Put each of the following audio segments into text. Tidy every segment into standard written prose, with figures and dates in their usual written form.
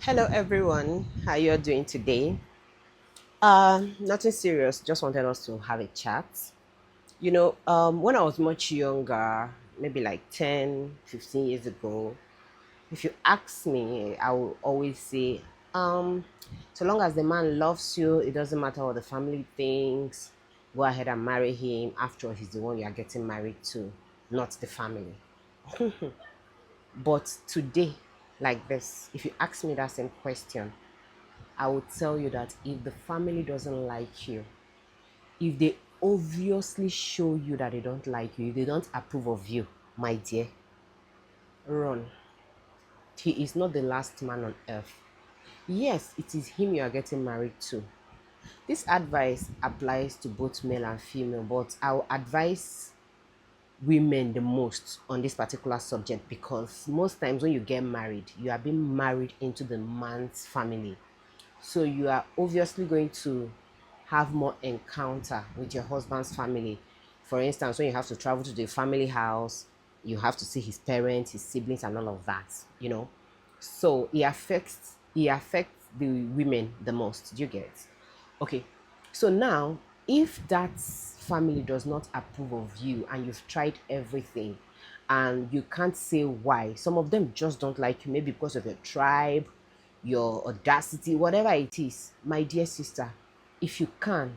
Hello everyone, how you're doing today? Nothing serious, just wanted us to have a chat. When I was much younger, maybe like 10, 15 years ago, if you ask me, I will always say, um, so long as the man loves you, it doesn't matter what the family thinks, go ahead and marry him. After all, he's the one you are getting married to, not the family. But today, like this, if you ask me that same question, I would tell you that if the family doesn't like you, if they obviously show you that they don't like you, if they don't approve of you, my dear, run. He is not the last man on earth. Yes, it is him you are getting married to. This advice applies to both male and female, but I'll advise women the most on this particular subject because most times when you get married, you are being married into the man's family. So you are obviously going to have more encounter with your husband's family. For instance, when you have to travel to the family house, you have to see his parents, his siblings, and all of that. So he affects the women the most. Do you get? Okay. So now, if that family does not approve of you and you've tried everything and you can't say why, some of them just don't like you, maybe because of your tribe, your audacity, whatever it is, my dear sister, if you can,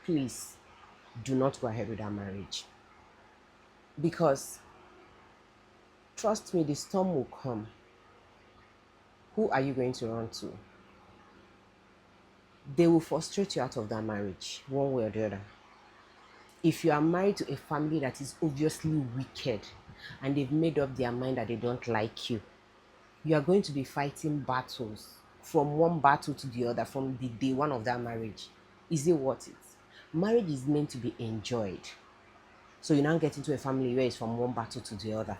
please do not go ahead with that marriage. Because trust me, the storm will come. Who are you going to run to? They will frustrate you out of that marriage, one way or the other. If you are married to a family that is obviously wicked and they've made up their mind that they don't like you are going to be fighting battles from one battle to the other from the day one of that marriage. Is it worth it? Marriage is meant to be enjoyed. So you now get into a family where it's from one battle to the other.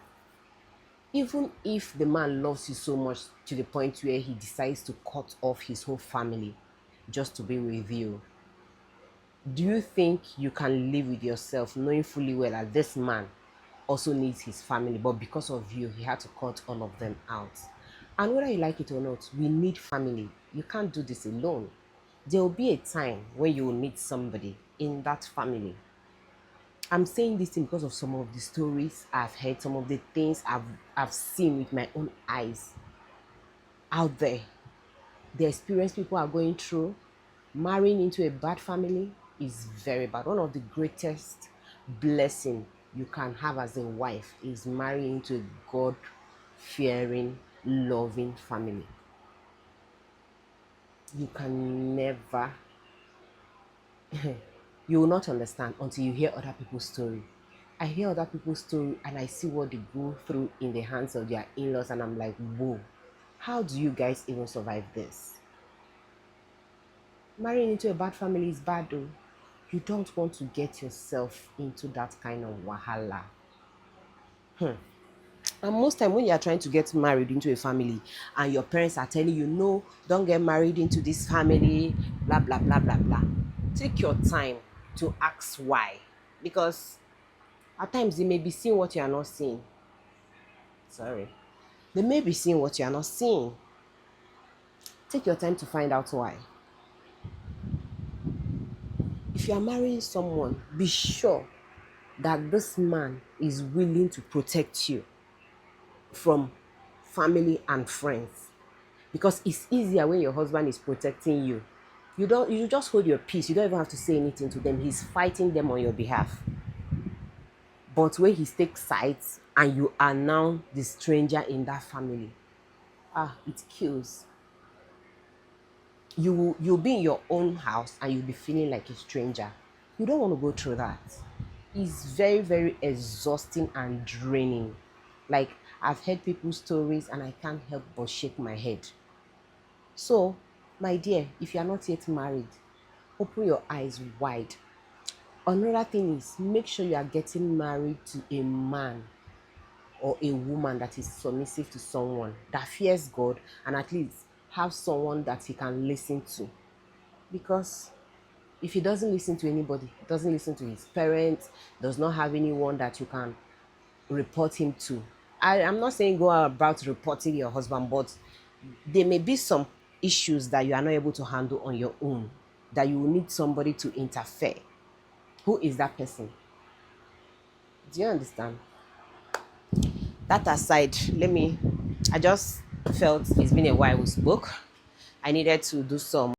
Even if the man loves you so much to the point where he decides to cut off his whole family just to be with you, do you think you can live with yourself knowing fully well that this man also needs his family, but because of you, he had to cut all of them out? And whether you like it or not, we need family. You can't do this alone. There will be a time when you will need somebody in that family. I'm saying this thing because of some of the stories I've heard, some of the things I've seen with my own eyes out there. The experience people are going through, marrying into a bad family is very bad. One of the greatest blessing you can have as a wife is marrying into a God fearing, loving family. You can never, you will not understand until you hear other people's story. I hear other people's story and I see what they go through in the hands of their in-laws, and I'm like, whoa, how do you guys even survive this? Marrying into a bad family is bad though. You don't want to get yourself into that kind of wahala. And most time when you are trying to get married into a family and your parents are telling you, no, don't get married into this family, blah blah blah blah blah. Take your time to ask why. Because at times they may be seeing what you are not seeing. Sorry. They may be seeing what you are not seeing. Take your time to find out why. If you are marrying someone, be sure that this man is willing to protect you from family and friends, because it's easier when your husband is protecting you. You just hold your peace. You don't even have to say anything to them. He's fighting them on your behalf. But when he takes sides and you are now the stranger in that family, it kills. You'll be in your own house and you'll be feeling like a stranger. You don't want to go through that. It's very, very exhausting and draining. Like, I've heard people's stories and I can't help but shake my head. So, my dear, if you are not yet married, open your eyes wide. Another thing is, make sure you are getting married to a man or a woman that is submissive to someone, that fears God, and at least have someone that he can listen to. Because if he doesn't listen to anybody, doesn't listen to his parents, does not have anyone that you can report him to. I'm not saying go about reporting your husband, but there may be some issues that you are not able to handle on your own, that you will need somebody to interfere. Who is that person? Do you understand? That aside, I just felt it's been a while we spoke. I needed to do some